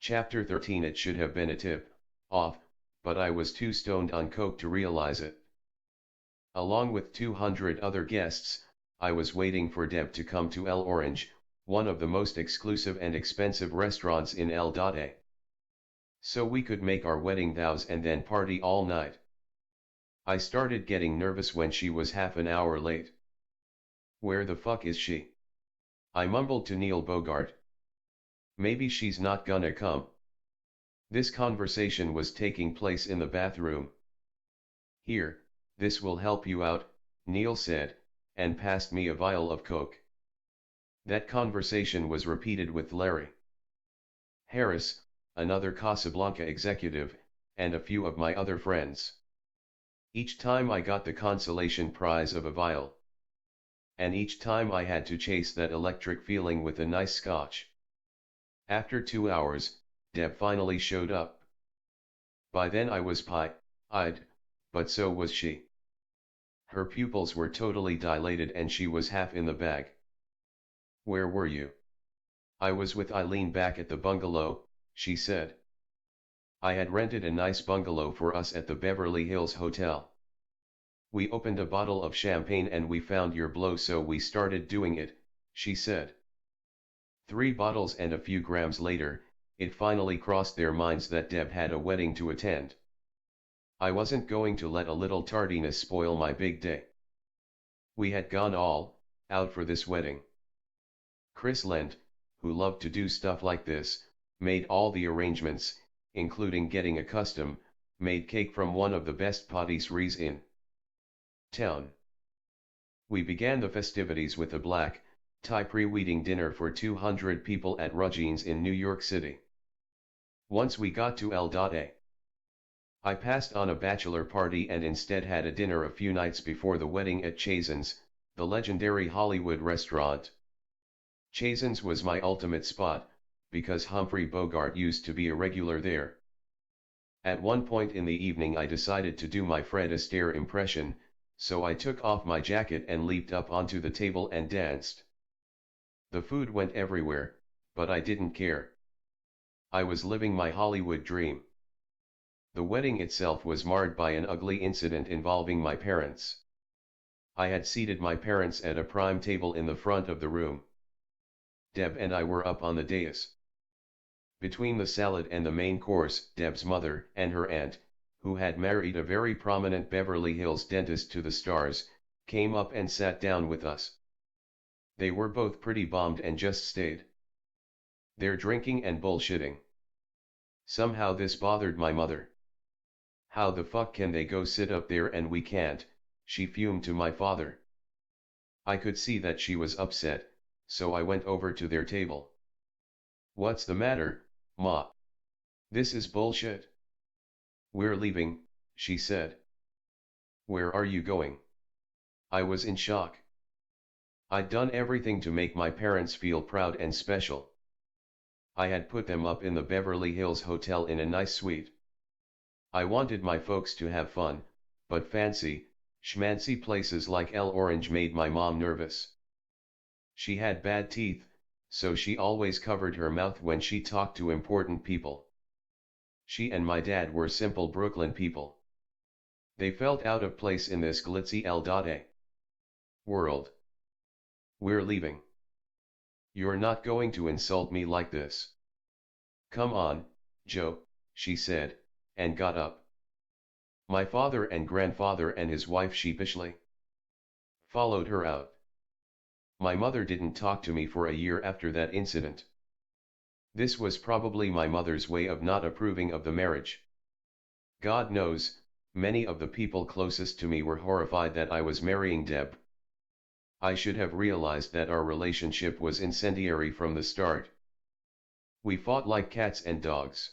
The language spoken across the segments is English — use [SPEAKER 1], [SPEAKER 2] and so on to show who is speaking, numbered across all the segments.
[SPEAKER 1] Chapter 13. It should have been a tip off, but I was too stoned on coke to realize it. Along with 200 other guests, I was waiting for Deb to come to El Orange, one of the most exclusive and expensive restaurants in El. So we could make our wedding vows and then party all night. I started getting nervous when she was half an hour late. Where the fuck is she? I mumbled to Neil Bogart. Maybe she's not gonna come. This conversation was taking place in the bathroom. Here, this will help you out, Neil said, and passed me a vial of coke. That conversation was repeated with Larry Harris, another Casablanca executive, and a few of my other friends. Each time I got the consolation prize of a vial. And each time I had to chase that electric feeling with a nice scotch. After 2 hours, Deb finally showed up. By then I was pie-eyed, but so was she. Her pupils were totally dilated and she was half in the bag. Where were you? I was with Eileen back at the bungalow, she said. I had rented a nice bungalow for us at the Beverly Hills Hotel. We opened a bottle of champagne and we found your blow, so we started doing it, she said. 3 bottles and a few grams later, it finally crossed their minds that Deb had a wedding to attend. I wasn't going to let a little tardiness spoil my big day. We had gone all out for this wedding. Criss, who loved to do stuff like this, made all the arrangements, including getting a custom-made cake from one of the best patisseries in town. We began the festivities with a black-tie pre-wedding dinner for 200 people at Ruggines in New York City. Once we got to El. I passed on a bachelor party and instead had a dinner a few nights before the wedding at Chasen's, the legendary Hollywood restaurant. Chasen's was my ultimate spot, because Humphrey Bogart used to be a regular there. At one point in the evening I decided to do my Fred Astaire impression, so I took off my jacket and leaped up onto the table and danced. The food went everywhere, but I didn't care. I was living my Hollywood dream. The wedding itself was marred by an ugly incident involving my parents. I had seated my parents at a prime table in the front of the room. Deb and I were up on the dais. Between the salad and the main course, Deb's mother and her aunt, who had married a very prominent Beverly Hills dentist to the stars, came up and sat down with us. They were both pretty bombed and just stayed there drinking and bullshitting. Somehow this bothered my mother. How the fuck can they go sit up there and we can't, she fumed to my father. I could see that she was upset, so I went over to their table. What's the matter, Ma? This is bullshit. We're leaving, she said. Where are you going? I was in shock. I'd done everything to make my parents feel proud and special. I had put them up in the Beverly Hills Hotel in a nice suite. I wanted my folks to have fun, but fancy, schmancy places like El Orange made my mom nervous. She had bad teeth, so she always covered her mouth when she talked to important people. She and my dad were simple Brooklyn people. They felt out of place in this glitzy El world. We're leaving. You're not going to insult me like this. Come on, Joe, she said, and got up. My father and grandfather and his wife sheepishly followed her out. My mother didn't talk to me for a year after that incident. This was probably my mother's way of not approving of the marriage. God knows, many of the people closest to me were horrified that I was marrying Deb. I should have realized that our relationship was incendiary from the start. We fought like cats and dogs.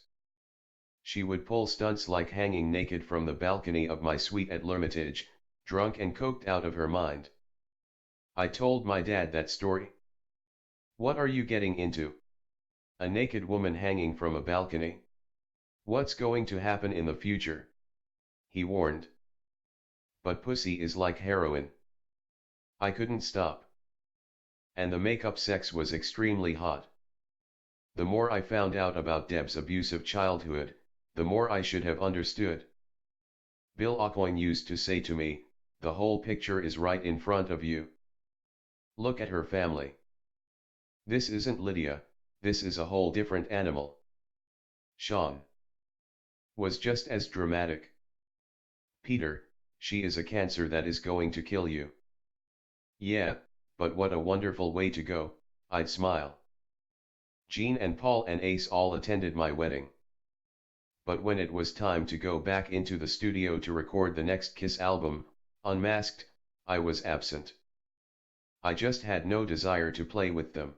[SPEAKER 1] She would pull stunts like hanging naked from the balcony of my suite at L'Hermitage, drunk and coked out of her mind. I told my dad that story. What are you getting into? A naked woman hanging from a balcony? What's going to happen in the future? He warned. But pussy is like heroin. I couldn't stop. And the makeup sex was extremely hot. The more I found out about Deb's abusive childhood, the more I should have understood. Bill Aucoin used to say to me, the whole picture is right in front of you. Look at her family. This isn't Lydia, this is a whole different animal. Sean was just as dramatic. Peter, she is a cancer that is going to kill you. Yeah, but what a wonderful way to go, I'd smile. Jean and Paul and Ace all attended my wedding. But when it was time to go back into the studio to record the next Kiss album, Unmasked, I was absent. I just had no desire to play with them.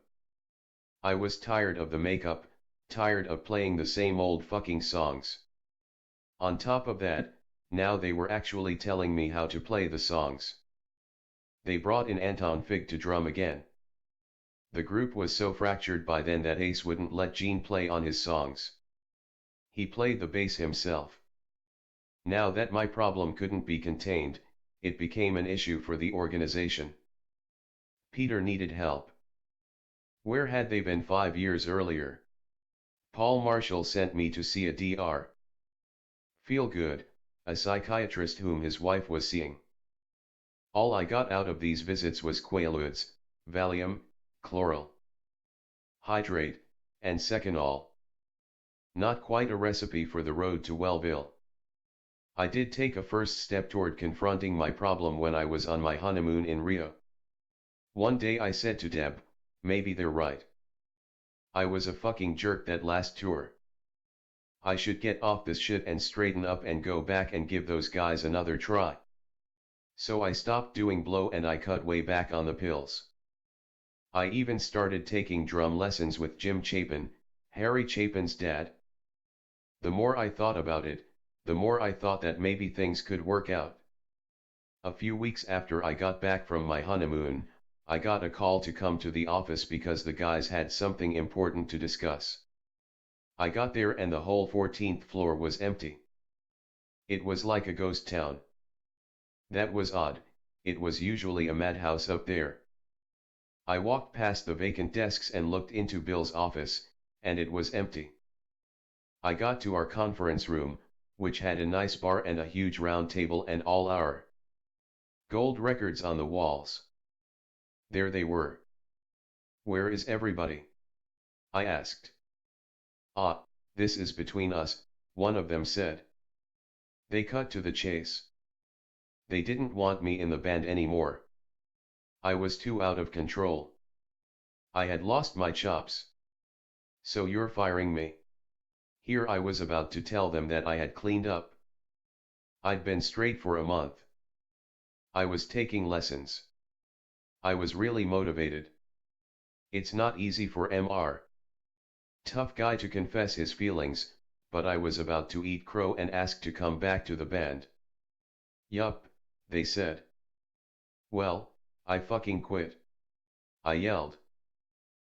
[SPEAKER 1] I was tired of the makeup, tired of playing the same old fucking songs. On top of that, now they were actually telling me how to play the songs. They brought in Anton Fig to drum again. The group was so fractured by then that Ace wouldn't let Gene play on his songs. He played the bass himself. Now that my problem couldn't be contained, it became an issue for the organization. Peter needed help. Where had they been 5 years earlier? Paul Marshall sent me to see a Dr. Feelgood, a psychiatrist whom his wife was seeing. All I got out of these visits was Quaaludes, Valium, chloral hydrate, and Seconal. Not quite a recipe for the road to Wellville. I did take a first step toward confronting my problem when I was on my honeymoon in Rio. One day I said to Deb, maybe they're right. I was a fucking jerk that last tour. I should get off this shit and straighten up and go back and give those guys another try. So I stopped doing blow and I cut way back on the pills. I even started taking drum lessons with Jim Chapin, Harry Chapin's dad. The more I thought about it, the more I thought that maybe things could work out. A few weeks after I got back from my honeymoon, I got a call to come to the office because the guys had something important to discuss. I got there and the whole 14th floor was empty. It was like a ghost town. That was odd, it was usually a madhouse up there. I walked past the vacant desks and looked into Bill's office, and it was empty. I got to our conference room, which had a nice bar and a huge round table and all our gold records on the walls. There they were. Where is everybody? I asked. Ah, this is between us, one of them said. They cut to the chase. They didn't want me in the band anymore. I was too out of control. I had lost my chops. So you're firing me? Here I was about to tell them that I had cleaned up. I'd been straight for a month. I was taking lessons. I was really motivated. It's not easy for Mr. Tough guy to confess his feelings, but I was about to eat crow and ask to come back to the band. Yup, they said. Well, I fucking quit. I yelled.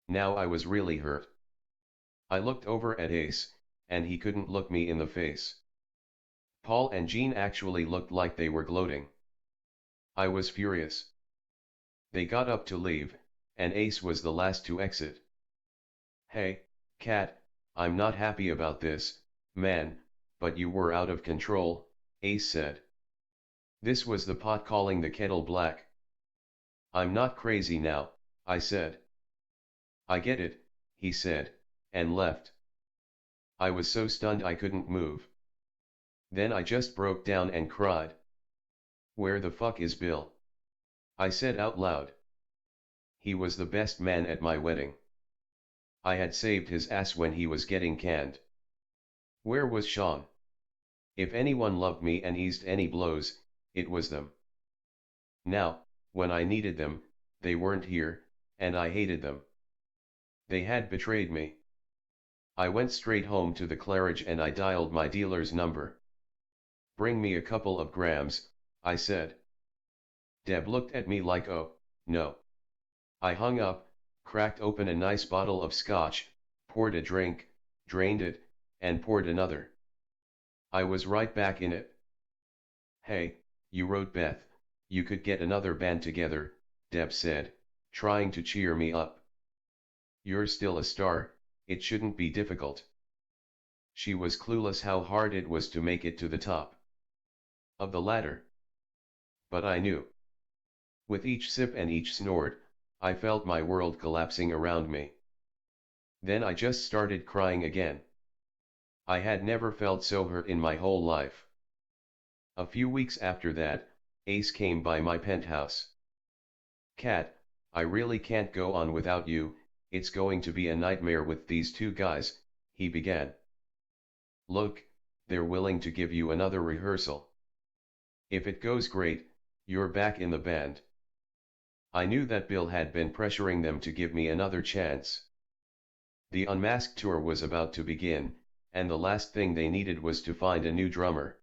[SPEAKER 1] Now I was really hurt. I looked over at Ace, and he couldn't look me in the face. Paul and Jean actually looked like they were gloating. I was furious. They got up to leave, and Ace was the last to exit. Hey, Cat, I'm not happy about this, man, but you were out of control, Ace said. This was the pot calling the kettle black. I'm not crazy now, I said. I get it, he said, and left. I was so stunned I couldn't move. Then I just broke down and cried. Where the fuck is Bill? I said out loud. He was the best man at my wedding. I had saved his ass when he was getting canned. Where was Sean? If anyone loved me and eased any blows, it was them. Now, when I needed them, they weren't here, and I hated them. They had betrayed me. I went straight home to the Claridge and I dialed my dealer's number. Bring me a couple of grams, I said. Deb looked at me like, oh, no. I hung up, cracked open a nice bottle of scotch, poured a drink, drained it, and poured another. I was right back in it. Hey, you wrote Beth, you could get another band together, Deb said, trying to cheer me up. You're still a star, it shouldn't be difficult. She was clueless how hard it was to make it to the top of the ladder. But I knew. With each sip and each snort, I felt my world collapsing around me. Then I just started crying again. I had never felt so hurt in my whole life. A few weeks after that, Ace came by my penthouse. "Kat, I really can't go on without you, it's going to be a nightmare with these two guys," he began. "Look, they're willing to give you another rehearsal. If it goes great, you're back in the band." I knew that Bill had been pressuring them to give me another chance. The Unmasked tour was about to begin, and the last thing they needed was to find a new drummer.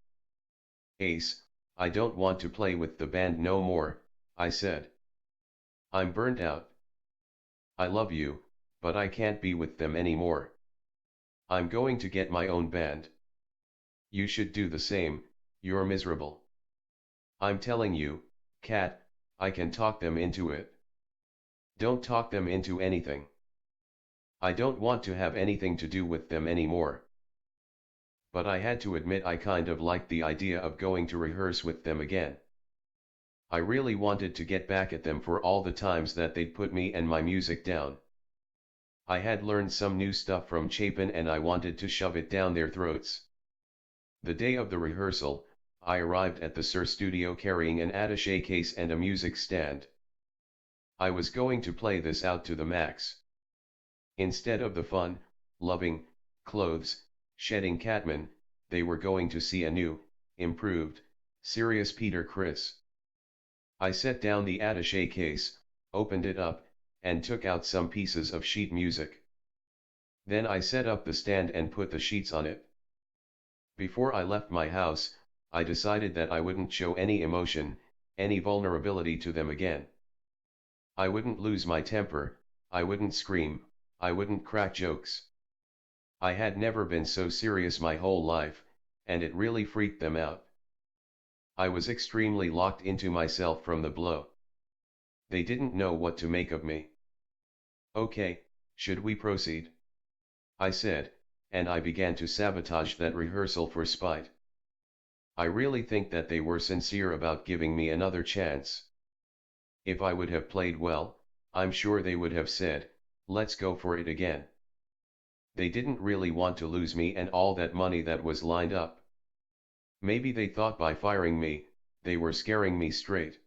[SPEAKER 1] "Ace, I don't want to play with the band no more," I said. "I'm burnt out. I love you, but I can't be with them anymore. I'm going to get my own band. You should do the same, you're miserable." "I'm telling you, Kat, I can talk them into it." "Don't talk them into anything. I don't want to have anything to do with them anymore." But I had to admit I kind of liked the idea of going to rehearse with them again. I really wanted to get back at them for all the times that they'd put me and my music down. I had learned some new stuff from Chapin and I wanted to shove it down their throats. The day of the rehearsal, I arrived at the Sir Studio carrying an attaché case and a music stand. I was going to play this out to the max. Instead of the fun, loving, clothes, shedding Catman, they were going to see a new, improved, serious Peter Criss. I set down the attaché case, opened it up, and took out some pieces of sheet music. Then I set up the stand and put the sheets on it. Before I left my house, I decided that I wouldn't show any emotion, any vulnerability to them again. I wouldn't lose my temper, I wouldn't scream, I wouldn't crack jokes. I had never been so serious my whole life, and it really freaked them out. I was extremely locked into myself from the blow. They didn't know what to make of me. "Okay, should we proceed?" I said, and I began to sabotage that rehearsal for spite. I really think that they were sincere about giving me another chance. If I would have played well, I'm sure they would have said, "Let's go for it again." They didn't really want to lose me and all that money that was lined up. Maybe they thought by firing me, they were scaring me straight.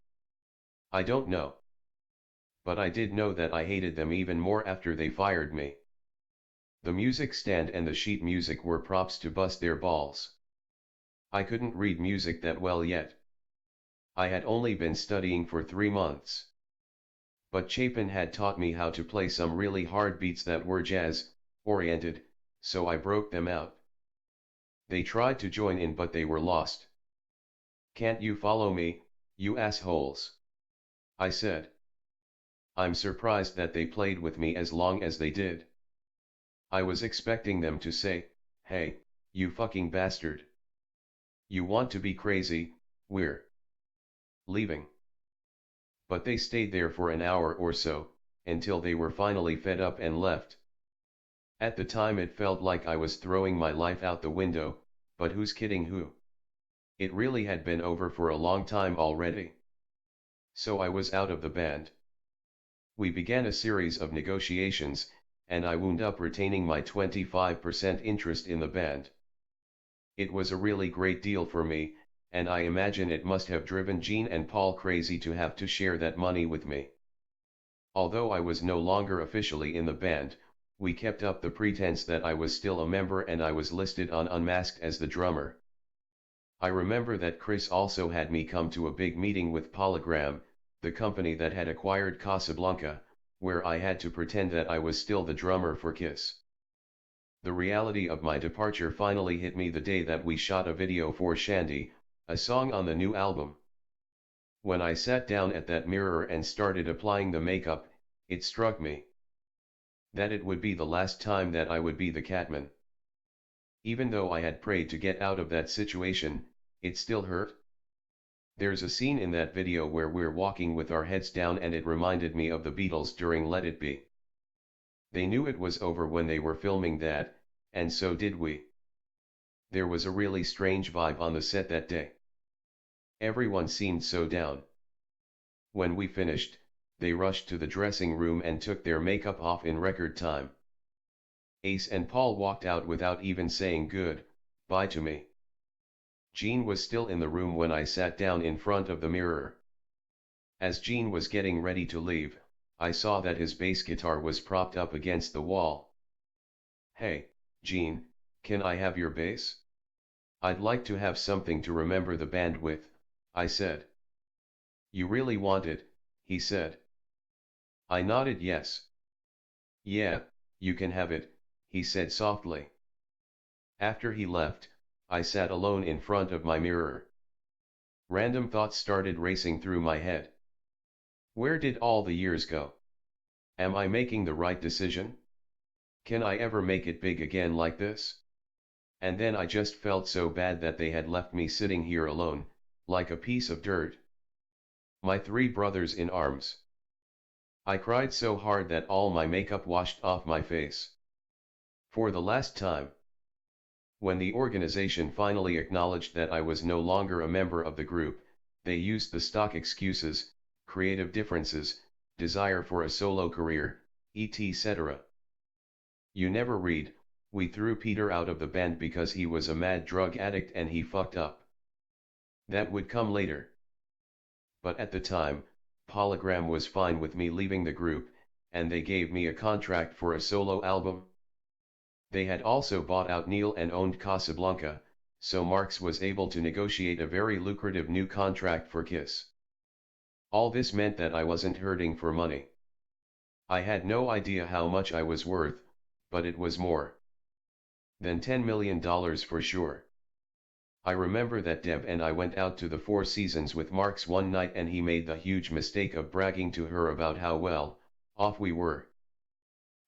[SPEAKER 1] I don't know. But I did know that I hated them even more after they fired me. The music stand and the sheet music were props to bust their balls. I couldn't read music that well yet. I had only been studying for 3 months. But Chapin had taught me how to play some really hard beats that were jazz-oriented, so I broke them out. They tried to join in but they were lost. "Can't you follow me, you assholes?" I said. I'm surprised that they played with me as long as they did. I was expecting them to say, "Hey, you fucking bastard. You want to be crazy, we're leaving." But they stayed there for an hour or so, until they were finally fed up and left. At the time it felt like I was throwing my life out the window, but who's kidding who? It really had been over for a long time already. So I was out of the band. We began a series of negotiations, and I wound up retaining my 25% interest in the band. It was a really great deal for me, and I imagine it must have driven Gene and Paul crazy to have to share that money with me. Although I was no longer officially in the band, we kept up the pretense that I was still a member and I was listed on Unmasked as the drummer. I remember that Criss also had me come to a big meeting with Polygram, the company that had acquired Casablanca, where I had to pretend that I was still the drummer for Kiss. The reality of my departure finally hit me the day that we shot a video for Shandy, a song on the new album. When I sat down at that mirror and started applying the makeup, it struck me that it would be the last time that I would be the Catman. Even though I had prayed to get out of that situation, it still hurt. There's a scene in that video where we're walking with our heads down and it reminded me of the Beatles during Let It Be. They knew it was over when they were filming that, and so did we. There was a really strange vibe on the set that day. Everyone seemed so down. When we finished, they rushed to the dressing room and took their makeup off in record time. Ace and Paul walked out without even saying goodbye to me. Gene was still in the room when I sat down in front of the mirror. As Gene was getting ready to leave, I saw that his bass guitar was propped up against the wall. "Hey, Gene, can I have your bass? I'd like to have something to remember the band with," I said. "You really want it?" he said. I nodded yes. "Yeah, you can have it," he said softly. After he left, I sat alone in front of my mirror. Random thoughts started racing through my head. Where did all the years go? Am I making the right decision? Can I ever make it big again like this? And then I just felt so bad that they had left me sitting here alone, like a piece of dirt. My 3 brothers in arms. I cried so hard that all my makeup washed off my face. For the last time. When the organization finally acknowledged that I was no longer a member of the group, they used the stock excuses, creative differences, desire for a solo career, etc. You never read, "We threw Peter out of the band because he was a mad drug addict and he fucked up." That would come later. But at the time, Polygram was fine with me leaving the group, and they gave me a contract for a solo album. They had also bought out Neil and owned Casablanca, so Marx was able to negotiate a very lucrative new contract for Kiss. All this meant that I wasn't hurting for money. I had no idea how much I was worth, but it was more than $10 million for sure. I remember that Deb and I went out to the Four Seasons with Marx one night and he made the huge mistake of bragging to her about how well off we were.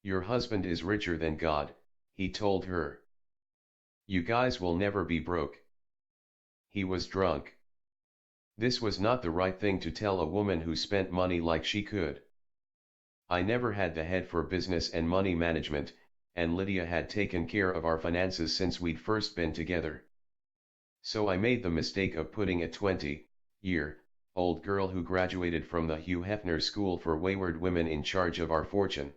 [SPEAKER 1] "Your husband is richer than God," he told her. "You guys will never be broke." He was drunk. This was not the right thing to tell a woman who spent money like she could. I never had the head for business and money management, and Lydia had taken care of our finances since we'd first been together. So I made the mistake of putting a 20-year-old girl who graduated from the Hugh Hefner School for Wayward Women in charge of our fortune.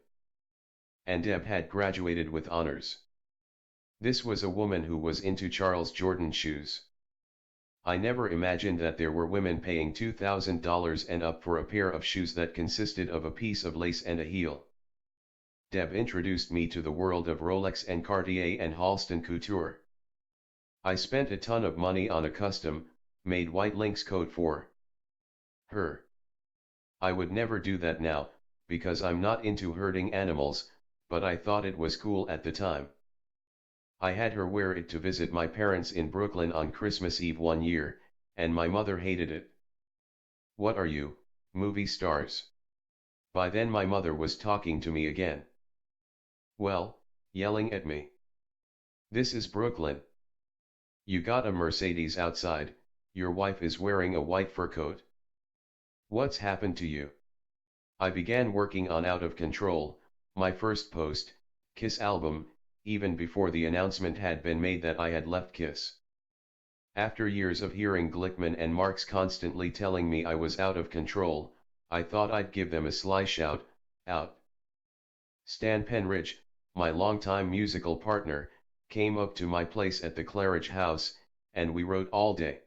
[SPEAKER 1] And Deb had graduated with honors. This was a woman who was into Charles Jordan shoes. I never imagined that there were women paying $2,000 and up for a pair of shoes that consisted of a piece of lace and a heel. Deb introduced me to the world of Rolex and Cartier and Halston couture. I spent a ton of money on a custom-made white lynx coat for her. I would never do that now, because I'm not into hurting animals, but I thought it was cool at the time. I had her wear it to visit my parents in Brooklyn on Christmas Eve one year, and my mother hated it. "What are you, movie stars?" By then my mother was talking to me again. Well, yelling at me. "This is Brooklyn. You got a Mercedes outside, your wife is wearing a white fur coat. What's happened to you?" I began working on Out of Control, my first post-Kiss album, even before the announcement had been made that I had left Kiss. After years of hearing Glickman and Marx constantly telling me I was out of control, I thought I'd give them a sly shout out. Stan Penridge, my longtime musical partner, came up to my place at the Claridge House, and we wrote all day.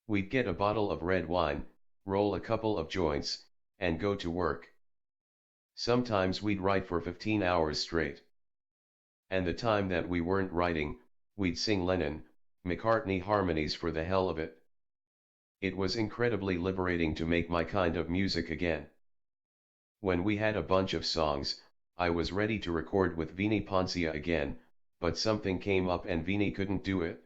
[SPEAKER 1] We'd get a bottle of red wine, roll a couple of joints, and go to work. Sometimes we'd write for 15 hours straight. And the time that we weren't writing, we'd sing Lennon-McCartney harmonies for the hell of it. It was incredibly liberating to make my kind of music again. When we had a bunch of songs, I was ready to record with Vini Poncia again, but something came up and Vini couldn't do it.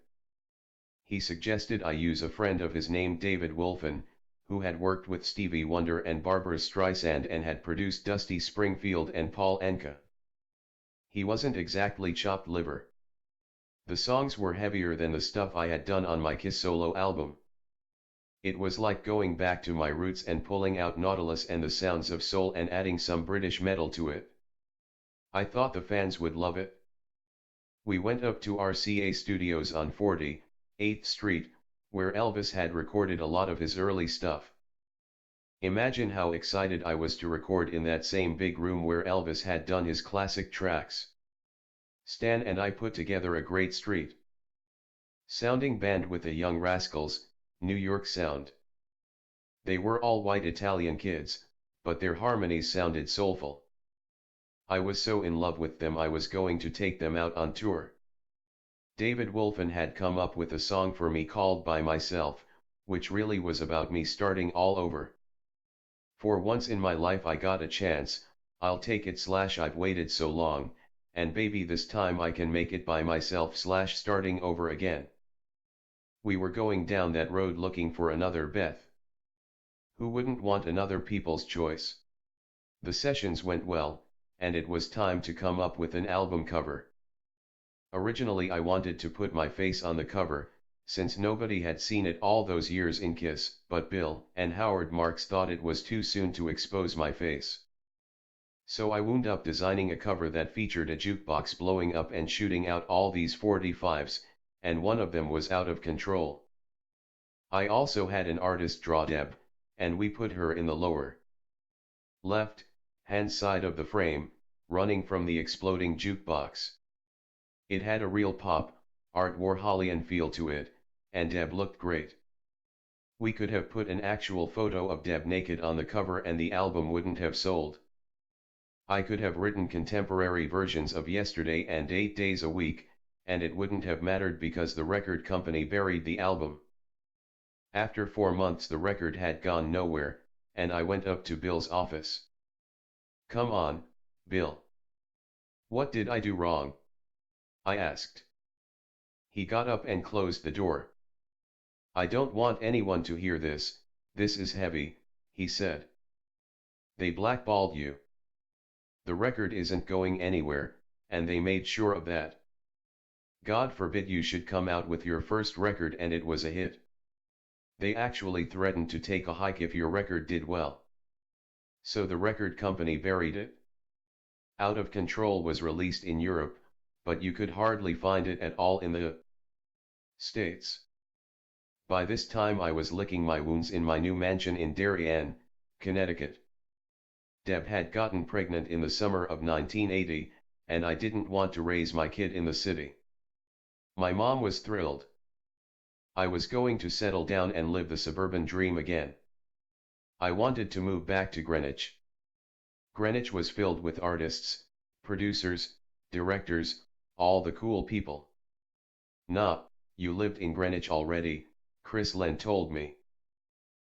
[SPEAKER 1] He suggested I use a friend of his named David Wolfen, who had worked with Stevie Wonder and Barbra Streisand and had produced Dusty Springfield and Paul Anka. He wasn't exactly chopped liver. The songs were heavier than the stuff I had done on my Kiss solo album. It was like going back to my roots and pulling out Nautilus and the sounds of soul and adding some British metal to it. I thought the fans would love it. We went up to RCA Studios on 48th Street, where Elvis had recorded a lot of his early stuff. Imagine how excited I was to record in that same big room where Elvis had done his classic tracks. Stan and I put together a great street sounding band with the Young Rascals, New York sound. They were all white Italian kids, but their harmonies sounded soulful. I was so in love with them I was going to take them out on tour. David Wolfen had come up with a song for me called By Myself, which really was about me starting all over. For once in my life I got a chance, I'll take it / I've waited so long, and baby this time I can make it by myself / starting over again. We were going down that road looking for another Beth. Who wouldn't want another People's Choice? The sessions went well, and it was time to come up with an album cover. Originally I wanted to put my face on the cover, since nobody had seen it all those years in Kiss, but Bill and Howard Marks thought it was too soon to expose my face. So I wound up designing a cover that featured a jukebox blowing up and shooting out all these 45s, and one of them was Out of Control. I also had an artist draw Deb, and we put her in the lower left hand side of the frame, running from the exploding jukebox. It had a real pop, Art Warholian feel to it, and Deb looked great. We could have put an actual photo of Deb naked on the cover and the album wouldn't have sold. I could have written contemporary versions of Yesterday and 8 Days a Week, and it wouldn't have mattered because the record company buried the album. After 4 months the record had gone nowhere, and I went up to Bill's office. "Come on, Bill. What did I do wrong?" I asked. He got up and closed the door. "I don't want anyone to hear this, this is heavy," he said. "They blackballed you. The record isn't going anywhere, and they made sure of that. God forbid you should come out with your first record and it was a hit. They actually threatened to take a hike if your record did well. So the record company buried it. Out of Control was released in Europe, but you could hardly find it at all in the States. By this time I was licking my wounds in my new mansion in Darien, Connecticut. Deb had gotten pregnant in the summer of 1980, and I didn't want to raise my kid in the city. My mom was thrilled. I was going to settle down and live the suburban dream again. I wanted to move back to Greenwich. Greenwich was filled with artists, producers, directors, all the cool people. "Nah, you lived in Greenwich already," Criss told me.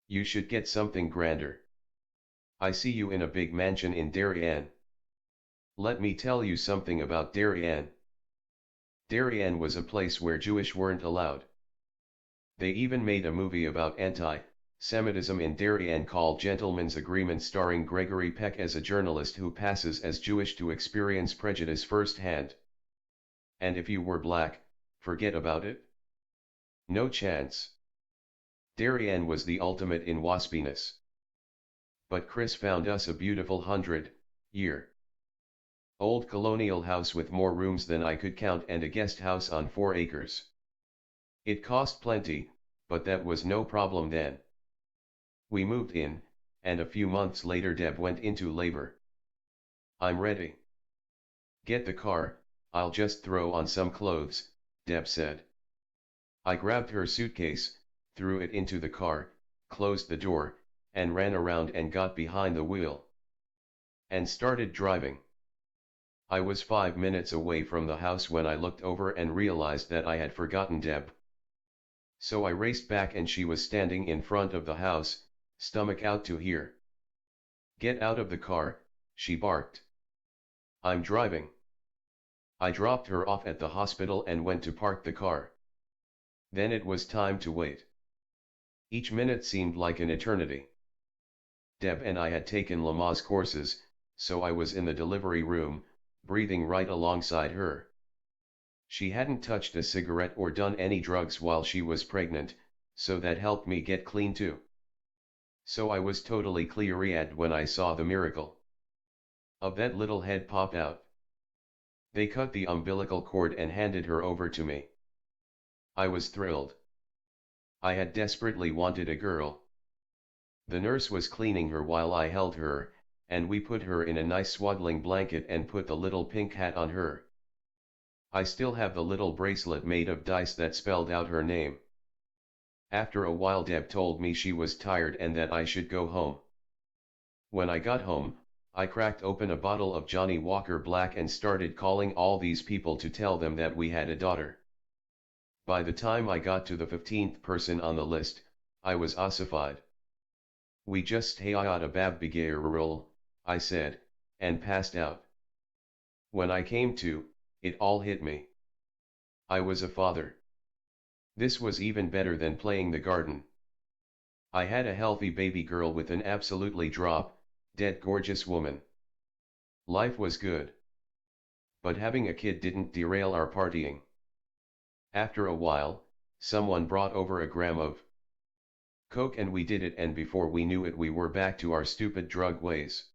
[SPEAKER 1] "You should get something grander. I see you in a big mansion in Darien." Let me tell you something about Darien. Darien was a place where Jewish weren't allowed. They even made a movie about anti-Semitism in Darien called Gentleman's Agreement, starring Gregory Peck as a journalist who passes as Jewish to experience prejudice firsthand. And if you were black, forget about it. No chance. Darien was the ultimate in waspiness. But Criss found us a beautiful 100-year-old colonial house with more rooms than I could count and a guest house on 4 acres. It cost plenty, but that was no problem then. We moved in, and a few months later Deb went into labor. "I'm ready. Get the car, I'll just throw on some clothes," Deb said. I grabbed her suitcase, threw it into the car, closed the door, and ran around and got behind the wheel. And started driving. I was 5 minutes away from the house when I looked over and realized that I had forgotten Deb. So I raced back and she was standing in front of the house, stomach out to here. "Get out of the car," she barked. "I'm driving." I dropped her off at the hospital and went to park the car. Then it was time to wait. Each minute seemed like an eternity. Deb and I had taken Lamaze courses, so I was in the delivery room, breathing right alongside her. She hadn't touched a cigarette or done any drugs while she was pregnant, so that helped me get clean too. So I was totally clear-eyed when I saw the miracle of that little head pop out. They cut the umbilical cord and handed her over to me. I was thrilled. I had desperately wanted a girl. The nurse was cleaning her while I held her, and we put her in a nice swaddling blanket and put the little pink hat on her. I still have the little bracelet made of dice that spelled out her name. After a while Deb told me she was tired and that I should go home. When I got home, I cracked open a bottle of Johnny Walker Black and started calling all these people to tell them that we had a daughter. By the time I got to the 15th person on the list, I was ossified. "We just hayata babbigairul," I said, and passed out. When I came to, it all hit me. I was a father. This was even better than playing the garden. I had a healthy baby girl with an absolutely dead gorgeous woman. Life was good. But having a kid didn't derail our partying. After a while, someone brought over a gram of coke and we did it, and before we knew it we were back to our stupid drug ways.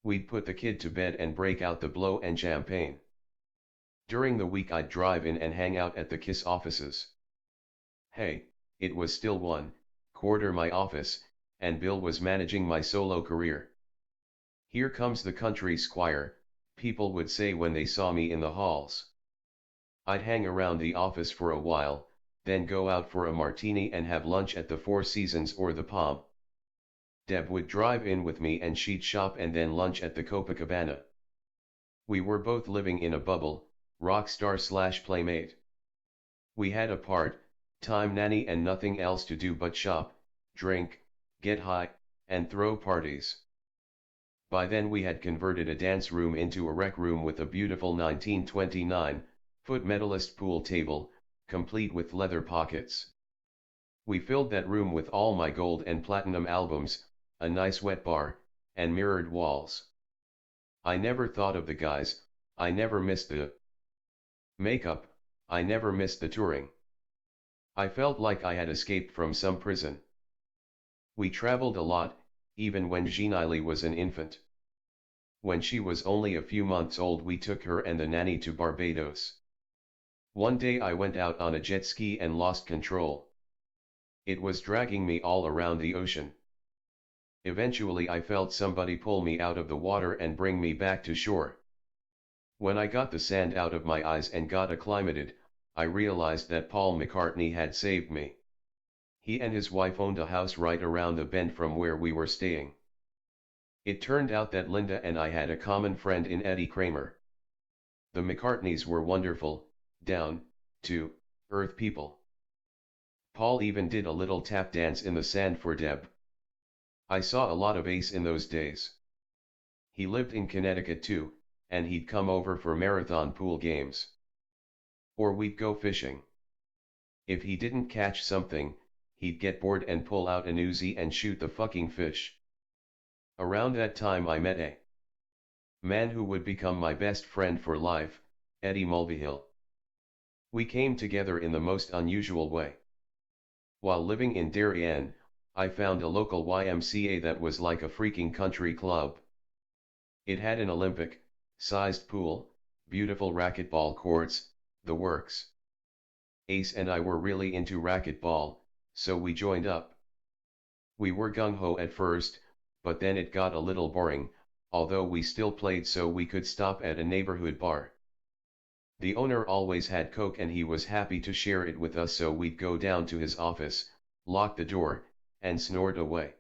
[SPEAKER 1] We'd put the kid to bed and break out the blow and champagne. During the week I'd drive in and hang out at the Kiss offices. Hey, it was still 1/4 my office, and Bill was managing my solo career. "Here comes the country squire," people would say when they saw me in the halls. I'd hang around the office for a while, then go out for a martini and have lunch at the Four Seasons or the Palm. Deb would drive in with me and she'd shop and then lunch at the Copacabana. We were both living in a bubble, rock star/playmate. We had a part-time nanny and nothing else to do but shop, drink, get high, and throw parties. By then we had converted a dance room into a rec room with a beautiful 1929-foot Medalist pool table, complete with leather pockets. We filled that room with all my gold and platinum albums, a nice wet bar, and mirrored walls. I never thought of the guys, I never missed the makeup, I never missed the touring. I felt like I had escaped from some prison. We traveled a lot, even when Ginili was an infant. When she was only a few months old we took her and the nanny to Barbados. One day I went out on a jet ski and lost control. It was dragging me all around the ocean. Eventually I felt somebody pull me out of the water and bring me back to shore. When I got the sand out of my eyes and got acclimated, I realized that Paul McCartney had saved me. He and his wife owned a house right around the bend from where we were staying. It turned out that Linda and I had a common friend in Eddie Kramer. The McCartneys were wonderful, down-to-earth people. Paul even did a little tap dance in the sand for Deb. I saw a lot of Ace in those days. He lived in Connecticut too, and he'd come over for marathon pool games. Or we'd go fishing. If he didn't catch something, he'd get bored and pull out an Uzi and shoot the fucking fish. Around that time I met a man who would become my best friend for life, Eddie Mulvihill. We came together in the most unusual way. While living in Darien, I found a local YMCA that was like a freaking country club. It had an Olympic-sized pool, beautiful racquetball courts, the works. Ace and I were really into racquetball, so we joined up. We were gung-ho at first, but then it got a little boring, although we still played so we could stop at a neighborhood bar. The owner always had coke and he was happy to share it with us, so we'd go down to his office, lock the door, and snort away.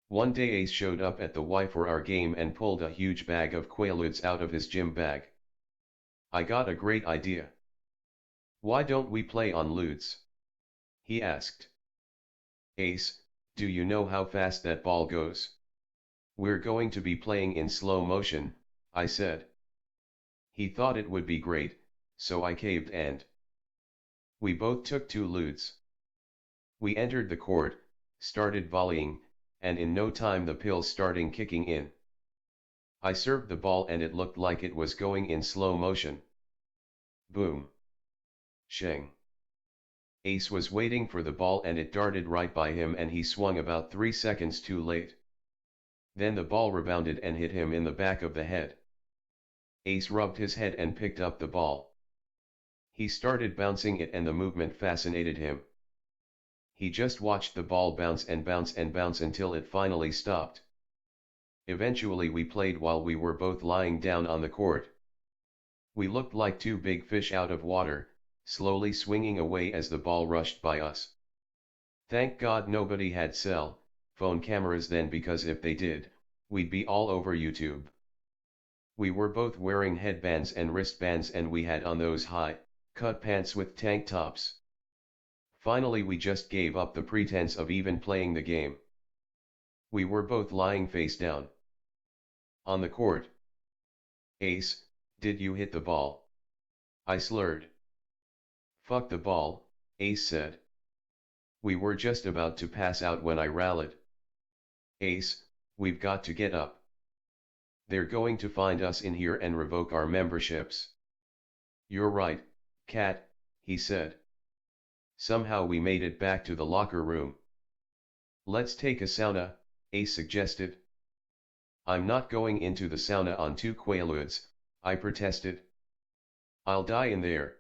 [SPEAKER 1] One day Ace showed up at the Y for our game and pulled a huge bag of Quaaludes out of his gym bag. I got a great idea. "Why don't we play on ludes?" he asked. "Ace, do you know how fast that ball goes?" "We're going to be playing in slow motion," I said. He thought it would be great, so I caved and we both took 2 ludes. We entered the court, started volleying, and in no time the pills started kicking in. I served the ball and it looked like it was going in slow motion. Boom. Sheng. Ace was waiting for the ball and it darted right by him and he swung about 3 seconds too late. Then the ball rebounded and hit him in the back of the head. Ace rubbed his head and picked up the ball. He started bouncing it and the movement fascinated him. He just watched the ball bounce and bounce and bounce until it finally stopped. Eventually we played while we were both lying down on the court. We looked like two big fish out of water, slowly swinging away as the ball rushed by us. Thank God nobody had cell phone cameras then, because if they did, we'd be all over YouTube. We were both wearing headbands and wristbands and we had on those high-cut pants with tank tops. Finally we just gave up the pretense of even playing the game. We were both lying face down on the court. Ace, did you hit the ball? I slurred. Fuck the ball, Ace said. We were just about to pass out when I rallied. Ace, we've got to get up. They're going to find us in here and revoke our memberships. You're right, Cat, he said. Somehow we made it back to the locker room. Let's take a sauna, Ace suggested. I'm not going into the sauna on 2 Quaaludes, I protested. I'll die in there.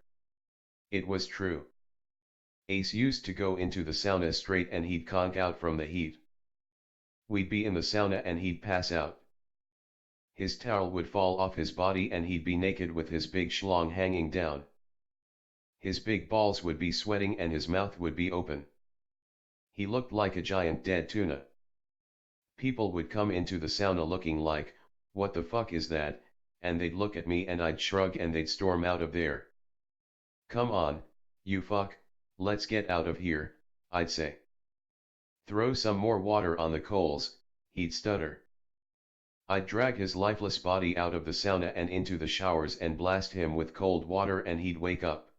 [SPEAKER 1] It was true. Ace used to go into the sauna straight and he'd conk out from the heat. We'd be in the sauna and he'd pass out. His towel would fall off his body and he'd be naked with his big schlong hanging down. His big balls would be sweating and his mouth would be open. He looked like a giant dead tuna. People would come into the sauna looking like, what the fuck is that, and they'd look at me and I'd shrug and they'd storm out of there. Come on, you fuck, let's get out of here, I'd say. Throw some more water on the coals, he'd stutter. I'd drag his lifeless body out of the sauna and into the showers and blast him with cold water and he'd wake up.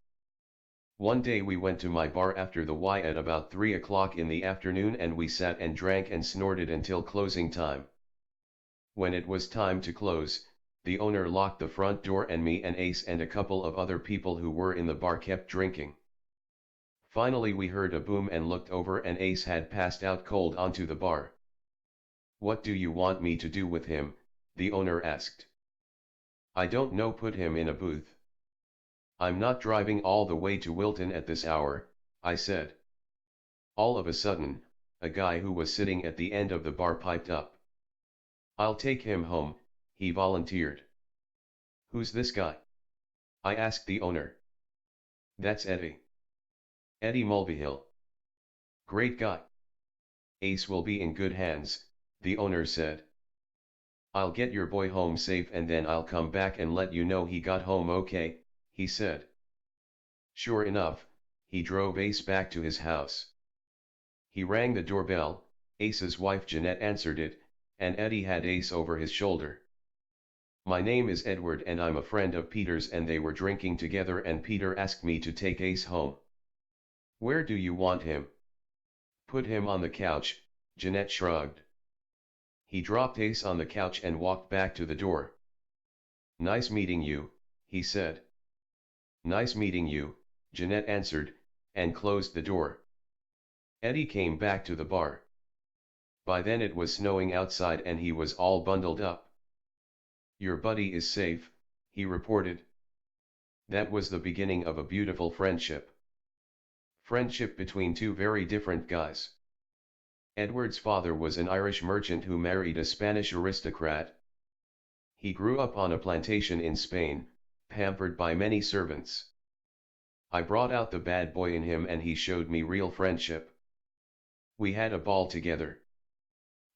[SPEAKER 1] One day we went to my bar after the Y at about 3 o'clock in the afternoon and we sat and drank and snorted until closing time. When it was time to close, the owner locked the front door and me and Ace and a couple of other people who were in the bar kept drinking. Finally we heard a boom and looked over and Ace had passed out cold onto the bar. What do you want me to do with him? The owner asked. I don't know, put him in a booth. I'm not driving all the way to Wilton at this hour, I said. All of a sudden, a guy who was sitting at the end of the bar piped up. I'll take him home, he volunteered. Who's this guy? I asked the owner. That's Eddie. Eddie Mulvihill. Great guy. Ace will be in good hands, the owner said. I'll get your boy home safe and then I'll come back and let you know he got home okay, he said. Sure enough, he drove Ace back to his house. He rang the doorbell, Ace's wife Jeanette answered it, and Eddie had Ace over his shoulder. My name is Edward and I'm a friend of Peter's and they were drinking together and Peter asked me to take Ace home. Where do you want him? Put him on the couch, Jeanette shrugged. He dropped Ace on the couch and walked back to the door. Nice meeting you, he said. Nice meeting you, Jeanette answered, and closed the door. Eddie came back to the bar. By then it was snowing outside and he was all bundled up. Your buddy is safe, he reported. That was the beginning of a beautiful friendship. Friendship between two very different guys. Edward's father was an Irish merchant who married a Spanish aristocrat. He grew up on a plantation in Spain, pampered by many servants. I brought out the bad boy in him and he showed me real friendship. We had a ball together.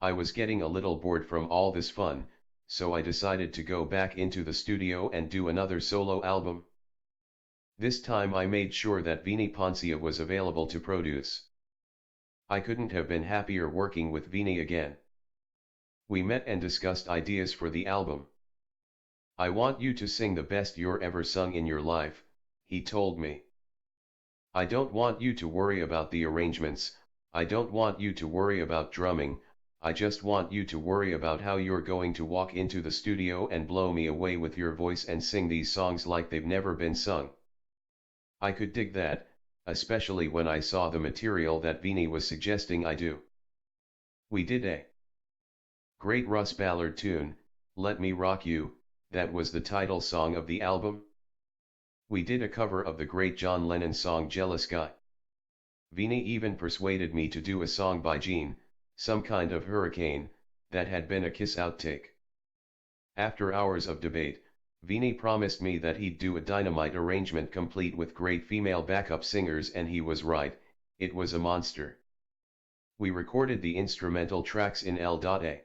[SPEAKER 1] I was getting a little bored from all this fun, so I decided to go back into the studio and do another solo album. This time I made sure that Vini Poncia was available to produce. I couldn't have been happier working with Vini again. We met and discussed ideas for the album. I want you to sing the best you're ever sung in your life, he told me. I don't want you to worry about the arrangements, I don't want you to worry about drumming, I just want you to worry about how you're going to walk into the studio and blow me away with your voice and sing these songs like they've never been sung. I could dig that, especially when I saw the material that Vini was suggesting I do. We did a great Russ Ballard tune, Let Me Rock You, that was the title song of the album. We did a cover of the great John Lennon song Jealous Guy. Vinny even persuaded me to do a song by Gene, Some Kind of Hurricane, that had been a Kiss outtake. After hours of debate, Vinny promised me that he'd do a dynamite arrangement complete with great female backup singers, and he was right, it was a monster. We recorded the instrumental tracks in L.A.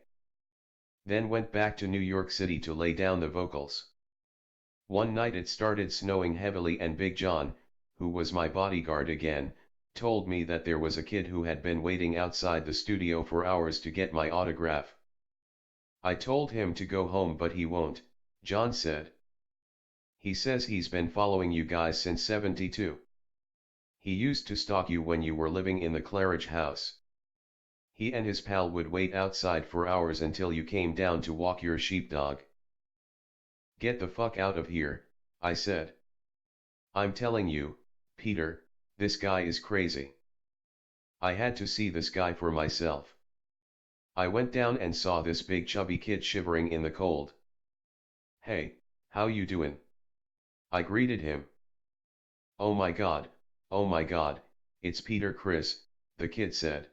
[SPEAKER 1] Then went back to New York City to lay down the vocals. One night it started snowing heavily, and Big John, who was my bodyguard again, told me that there was a kid who had been waiting outside the studio for hours to get my autograph. I told him to go home, but he won't, John said. He says he's been following you guys since '72. He used to stalk you when you were living in the Claridge house. He and his pal would wait outside for hours until you came down to walk your sheepdog. Get the fuck out of here, I said. I'm telling you, Peter, this guy is crazy. I had to see this guy for myself. I went down and saw this big chubby kid shivering in the cold. Hey, how you doing? I greeted him. Oh my god, it's Peter Criss, the kid said.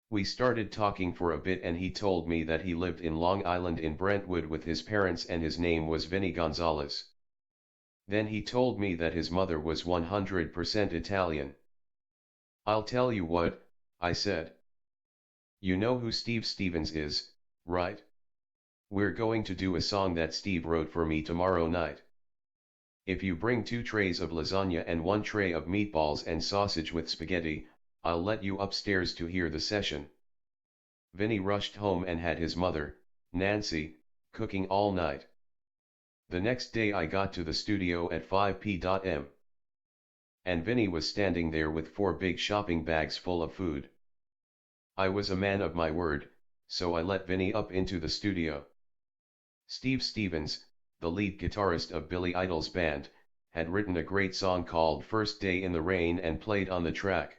[SPEAKER 1] We started talking for a bit, and he told me that he lived in Long Island in Brentwood with his parents and his name was Vinny Gonzalez. Then he told me that his mother was 100% Italian. I'll tell you what, I said. You know who Steve Stevens is, right? We're going to do a song that Steve wrote for me tomorrow night. If you bring 2 trays of lasagna and 1 tray of meatballs and sausage with spaghetti, I'll let you upstairs to hear the session. Vinny rushed home and had his mother, Nancy, cooking all night. The next day I got to the studio at 5 p.m. And Vinny was standing there with 4 big shopping bags full of food. I was a man of my word, so I let Vinny up into the studio. Steve Stevens, the lead guitarist of Billy Idol's band, had written a great song called First Day in the Rain and played on the track.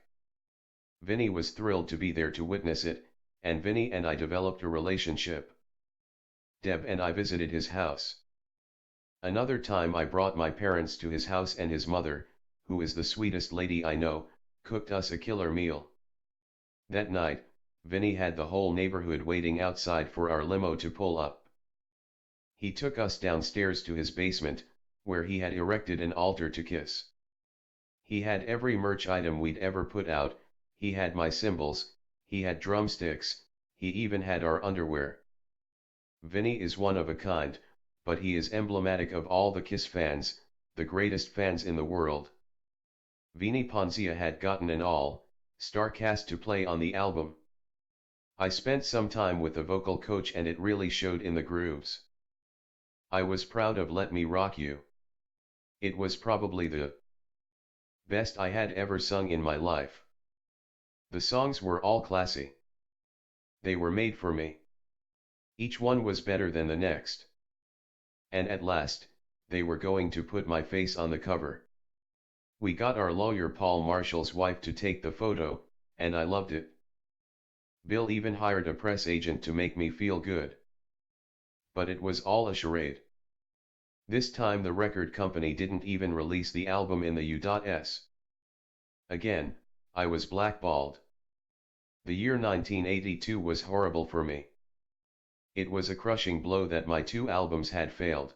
[SPEAKER 1] Vinny was thrilled to be there to witness it, and Vinny and I developed a relationship. Deb and I visited his house. Another time I brought my parents to his house, and his mother, who is the sweetest lady I know, cooked us a killer meal. That night, Vinny had the whole neighborhood waiting outside for our limo to pull up. He took us downstairs to his basement, where he had erected an altar to Kiss. He had every merch item we'd ever put out. He had my cymbals, he had drumsticks, he even had our underwear. Vinny is one of a kind, but he is emblematic of all the Kiss fans, the greatest fans in the world. Vinny Ponzia had gotten an all-star cast to play on the album. I spent some time with the vocal coach, and it really showed in the grooves. I was proud of Let Me Rock You. It was probably the best I had ever sung in my life. The songs were all classy. They were made for me. Each one was better than the next. And at last, they were going to put my face on the cover. We got our lawyer Paul Marshall's wife to take the photo, and I loved it. Bill even hired a press agent to make me feel good. But it was all a charade. This time the record company didn't even release the album in the U.S. Again, I was blackballed. The year 1982 was horrible for me. It was a crushing blow that my 2 albums had failed.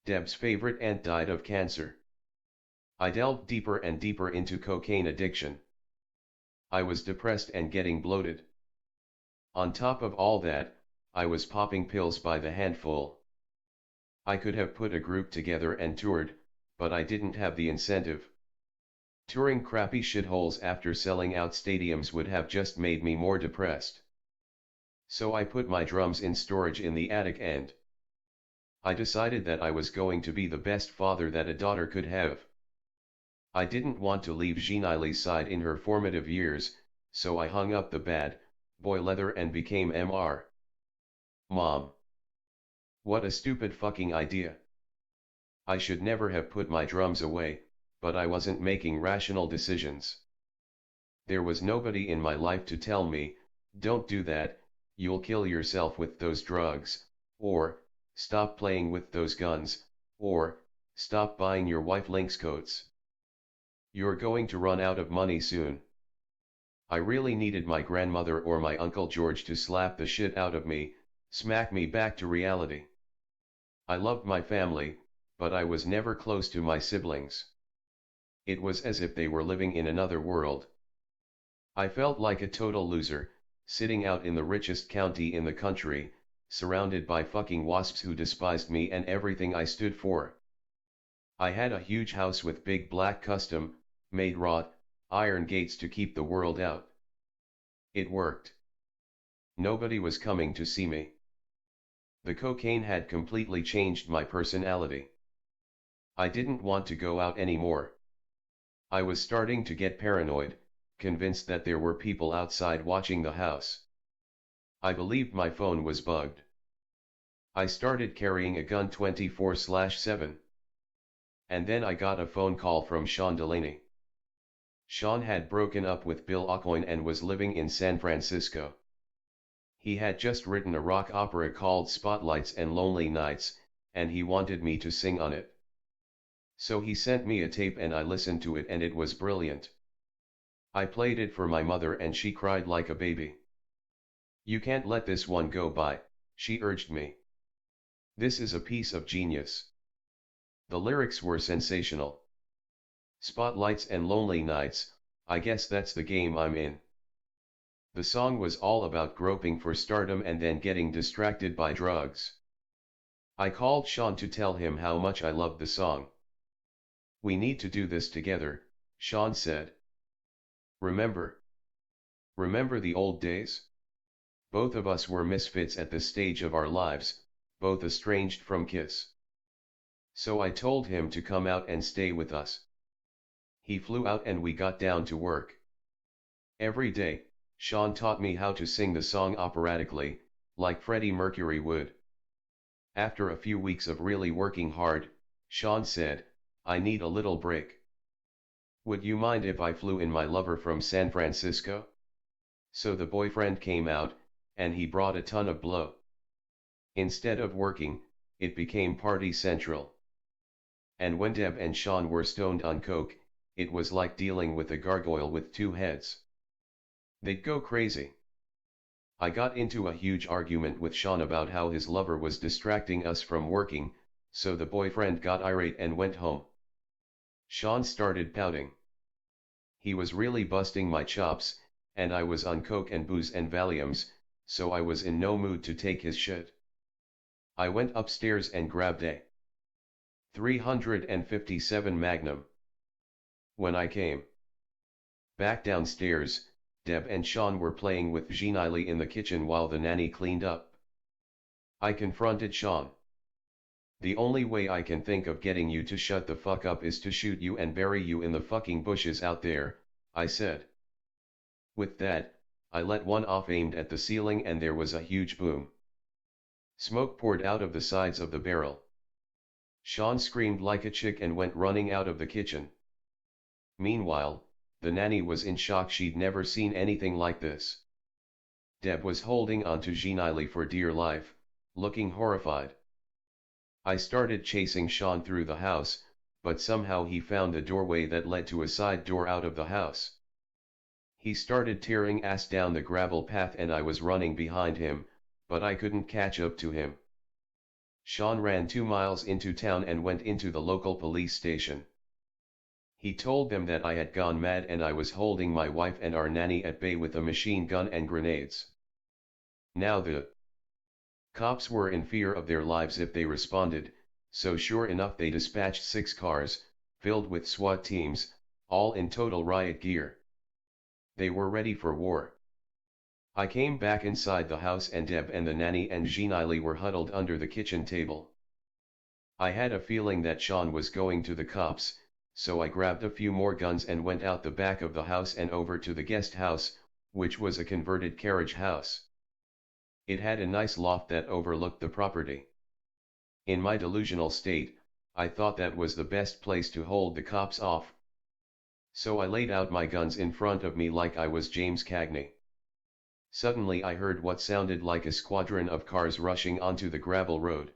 [SPEAKER 1] Deb's favorite aunt died of cancer. I delved deeper and deeper into cocaine addiction. I was depressed and getting bloated. On top of all that, I was popping pills by the handful. I could have put a group together and toured, but I didn't have the incentive. Touring crappy shitholes after selling out stadiums would have just made me more depressed. So I put my drums in storage in the attic, and I decided that I was going to be the best father that a daughter could have. I didn't want to leave Jeannie's side in her formative years, so I hung up the bad boy leather and became Mr. Mom. What a stupid fucking idea. I should never have put my drums away, but I wasn't making rational decisions. There was nobody in my life to tell me, don't do that, you'll kill yourself with those drugs, or, stop playing with those guns, or, stop buying your wife lynx coats. You're going to run out of money soon. I really needed my grandmother or my Uncle George to slap the shit out of me, smack me back to reality. I loved my family, but I was never close to my siblings. It was as if they were living in another world. I felt like a total loser, sitting out in the richest county in the country, surrounded by fucking wasps who despised me and everything I stood for. I had a huge house with big black custom-made wrought iron gates to keep the world out. It worked. Nobody was coming to see me. The cocaine had completely changed my personality. I didn't want to go out anymore. I was starting to get paranoid, convinced that there were people outside watching the house. I believed my phone was bugged. I started carrying a gun 24/7. And then I got a phone call from Sean Delaney. Sean had broken up with Bill Aucoin and was living in San Francisco. He had just written a rock opera called Spotlights and Lonely Nights, and he wanted me to sing on it. So he sent me a tape and I listened to it and it was brilliant. I played it for my mother and she cried like a baby. "You can't let this one go by," she urged me. "This is a piece of genius." The lyrics were sensational. Spotlights and lonely nights, I guess that's the game I'm in. The song was all about groping for stardom and then getting distracted by drugs. I called Sean to tell him how much I loved the song. "We need to do this together," Sean said. Remember the old days? Both of us were misfits at this stage of our lives, both estranged from Kiss. So I told him to come out and stay with us. He flew out and we got down to work. Every day, Sean taught me how to sing the song operatically, like Freddie Mercury would. After a few weeks of really working hard, Sean said, "I need a little break. Would you mind if I flew in my lover from San Francisco?" So the boyfriend came out, and he brought a ton of blow. Instead of working, it became party central. And when Deb and Sean were stoned on coke, it was like dealing with a gargoyle with two heads. They'd go crazy. I got into a huge argument with Sean about how his lover was distracting us from working, so the boyfriend got irate and went home. Sean started pouting. He was really busting my chops, and I was on coke and booze and Valiums, so I was in no mood to take his shit. I went upstairs and grabbed a 357 Magnum. When I came back downstairs, Deb and Sean were playing with Ginili in the kitchen while the nanny cleaned up. I confronted Sean. "The only way I can think of getting you to shut the fuck up is to shoot you and bury you in the fucking bushes out there," I said. With that, I let one off aimed at the ceiling and there was a huge boom. Smoke poured out of the sides of the barrel. Sean screamed like a chick and went running out of the kitchen. Meanwhile, the nanny was in shock. She'd never seen anything like this. Deb was holding on to Ginili for dear life, looking horrified. I started chasing Sean through the house, but somehow he found the doorway that led to a side door out of the house. He started tearing ass down the gravel path and I was running behind him, but I couldn't catch up to him. Sean ran 2 miles into town and went into the local police station. He told them that I had gone mad and I was holding my wife and our nanny at bay with a machine gun and grenades. Now the cops were in fear of their lives if they responded, so sure enough they dispatched 6 cars, filled with SWAT teams, all in total riot gear. They were ready for war. I came back inside the house and Deb and the nanny and Ginili were huddled under the kitchen table. I had a feeling that Sean was going to the cops, so I grabbed a few more guns and went out the back of the house and over to the guest house, which was a converted carriage house. It had a nice loft that overlooked the property. In my delusional state, I thought that was the best place to hold the cops off. So I laid out my guns in front of me like I was James Cagney. Suddenly I heard what sounded like a squadron of cars rushing onto the gravel road.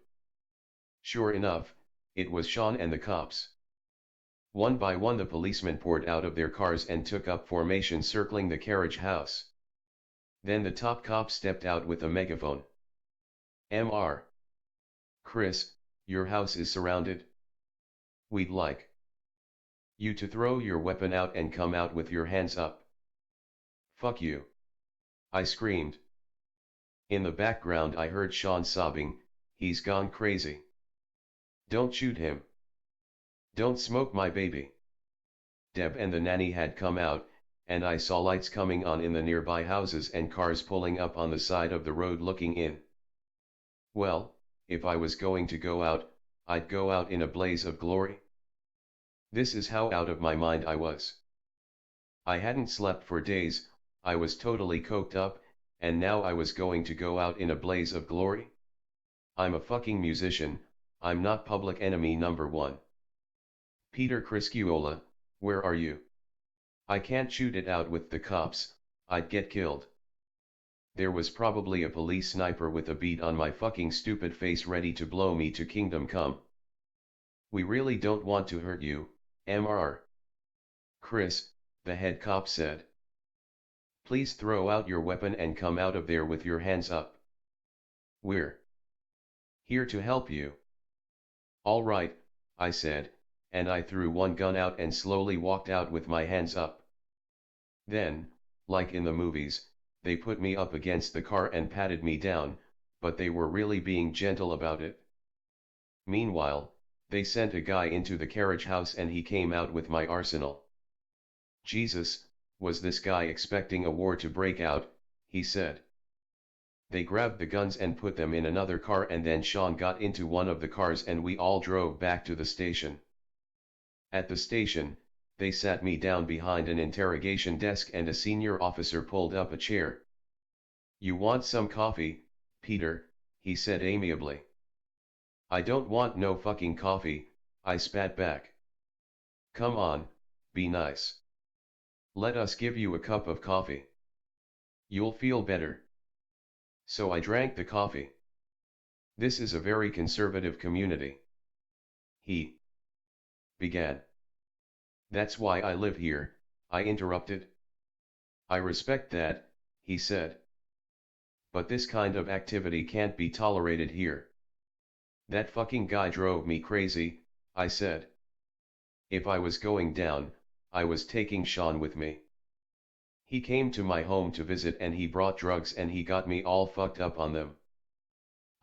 [SPEAKER 1] Sure enough, it was Sean and the cops. One by one the policemen poured out of their cars and took up formation circling the carriage house. Then the top cop stepped out with a megaphone. "Mr. Criss, your house is surrounded. We'd like you to throw your weapon out and come out with your hands up." "Fuck you," I screamed. In the background I heard Sean sobbing, "He's gone crazy. Don't shoot him. Don't smoke my baby." Deb and the nanny had come out, and I saw lights coming on in the nearby houses and cars pulling up on the side of the road looking in. Well, if I was going to go out, I'd go out in a blaze of glory. This is how out of my mind I was. I hadn't slept for days, I was totally coked up, and now I was going to go out in a blaze of glory? I'm a fucking musician, I'm not public enemy number one. "Peter Criscuola, where are you? I can't shoot it out with the cops, I'd get killed." There was probably a police sniper with a bead on my fucking stupid face ready to blow me to kingdom come. "We really don't want to hurt you, Mr. Criss," the head cop said. "Please throw out your weapon and come out of there with your hands up. We're here to help you." "All right," I said, and I threw one gun out and slowly walked out with my hands up. Then, like in the movies, they put me up against the car and patted me down, but they were really being gentle about it. Meanwhile, they sent a guy into the carriage house and he came out with my arsenal. "Jesus, was this guy expecting a war to break out?" he said. They grabbed the guns and put them in another car, and then Sean got into one of the cars and we all drove back to the station. At the station, they sat me down behind an interrogation desk and a senior officer pulled up a chair. "You want some coffee, Peter?" he said amiably. "I don't want no fucking coffee," I spat back. "Come on, be nice. Let us give you a cup of coffee. You'll feel better." So I drank the coffee. "This is a very conservative community," he began. "That's why I live here," I interrupted. "I respect that," he said. "But this kind of activity can't be tolerated here." "That fucking guy drove me crazy," I said. "If I was going down, I was taking Sean with me. He came to my home to visit and he brought drugs and he got me all fucked up on them.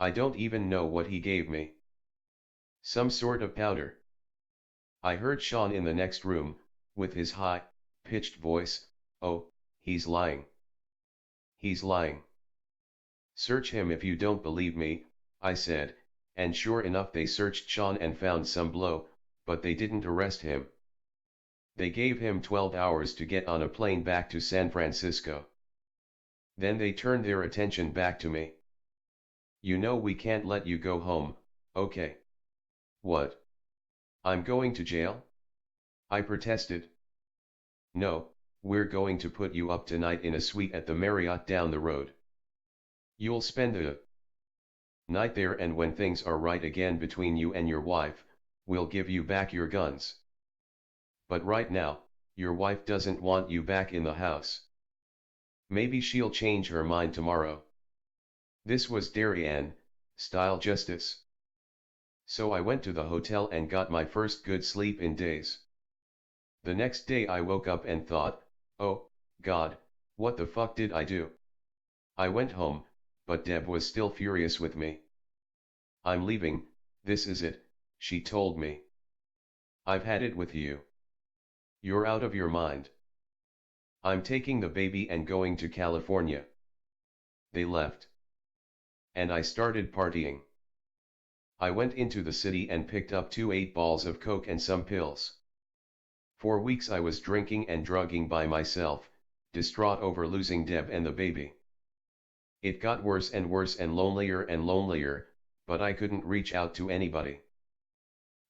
[SPEAKER 1] I don't even know what he gave me. Some sort of powder." I heard Sean in the next room, with his high-pitched voice, "Oh, he's lying. He's lying. Search him if you don't believe me," I said, and sure enough they searched Sean and found some blow, but they didn't arrest him. They gave him 12 hours to get on a plane back to San Francisco. Then they turned their attention back to me. "You know we can't let you go home, okay?" "What? I'm going to jail?" I protested. "No, we're going to put you up tonight in a suite at the Marriott down the road. You'll spend the night there, and when things are right again between you and your wife, we'll give you back your guns. But right now, your wife doesn't want you back in the house. Maybe she'll change her mind tomorrow." This was Darien style justice. So I went to the hotel and got my first good sleep in days. The next day I woke up and thought, "Oh, God, what the fuck did I do?" I went home, but Deb was still furious with me. "I'm leaving, this is it," she told me. "I've had it with you. You're out of your mind. I'm taking the baby and going to California." They left. And I started partying. I went into the city and picked up 2 8-balls of coke and some pills. For weeks I was drinking and drugging by myself, distraught over losing Deb and the baby. It got worse and worse and lonelier, but I couldn't reach out to anybody.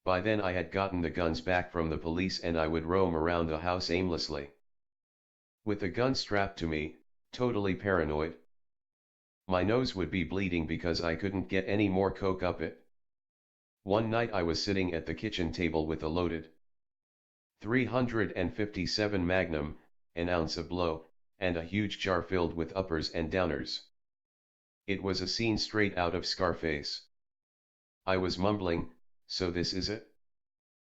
[SPEAKER 1] By then I had gotten the guns back from the police and I would roam around the house aimlessly, with a gun strapped to me, totally paranoid. My nose would be bleeding because I couldn't get any more coke up it. One night I was sitting at the kitchen table with a loaded 357 Magnum, an ounce of blow, and a huge jar filled with uppers and downers. It was a scene straight out of Scarface. I was mumbling, so this is it?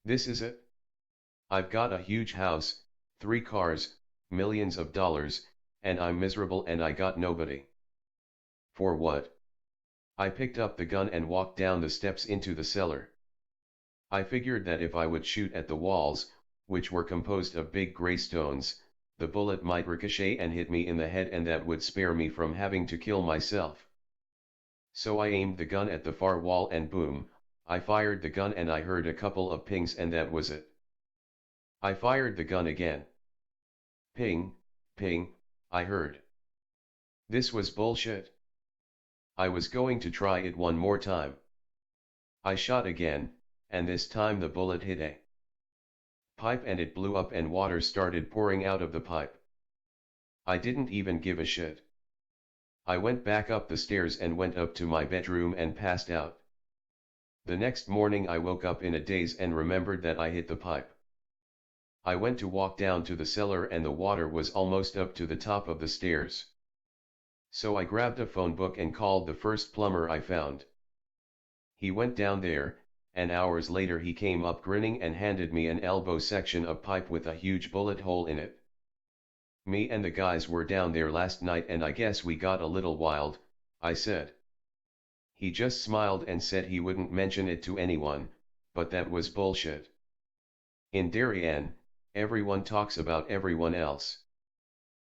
[SPEAKER 1] This is it? I've got a huge house, 3 cars, millions of dollars, and I'm miserable and I got nobody. For what? I picked up the gun and walked down the steps into the cellar. I figured that if I would shoot at the walls, which were composed of big gray stones, the bullet might ricochet and hit me in the head and that would spare me from having to kill myself. So I aimed the gun at the far wall and boom, I fired the gun and I heard a couple of pings and that was it. I fired the gun again. Ping, ping, I heard. This was bullshit. I was going to try it one more time. I shot again, and this time the bullet hit a pipe and it blew up and water started pouring out of the pipe. I didn't even give a shit. I went back up the stairs and went up to my bedroom and passed out. The next morning I woke up in a daze and remembered that I hit the pipe. I went to walk down to the cellar and the water was almost up to the top of the stairs. So I grabbed a phone book and called the first plumber I found. He went down there, and hours later he came up grinning and handed me an elbow section of pipe with a huge bullet hole in it. Me and the guys were down there last night and I guess we got a little wild, I said. He just smiled and said he wouldn't mention it to anyone, but that was bullshit. In Darien, everyone talks about everyone else.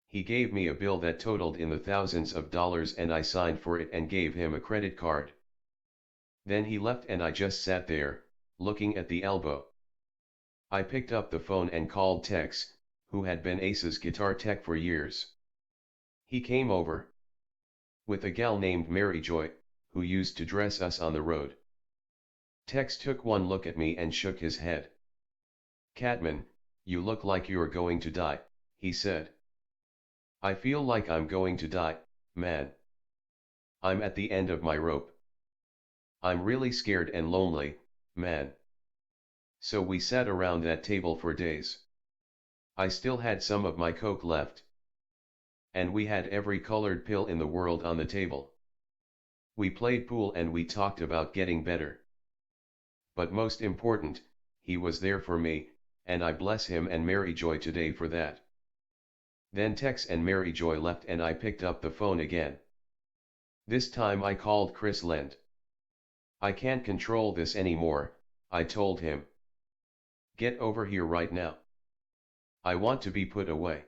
[SPEAKER 1] He gave me a bill that totaled in the thousands of dollars and I signed for it and gave him a credit card. Then he left and I just sat there, looking at the elbow. I picked up the phone and called Tex, who had been Ace's guitar tech for years. He came over with a gal named Mary Joy, who used to dress us on the road. Tex took one look at me and shook his head. "Catman, you look like you're going to die," he said. "I feel like I'm going to die, man. I'm at the end of my rope. I'm really scared and lonely, man." So we sat around that table for days. I still had some of my coke left. And we had every colored pill in the world on the table. We played pool and we talked about getting better. But most important, he was there for me, and I bless him and Mary Joy today for that. Then Tex and Mary Joy left and I picked up the phone again. This time I called Criss. "I can't control this anymore," I told him. "Get over here right now. I want to be put away."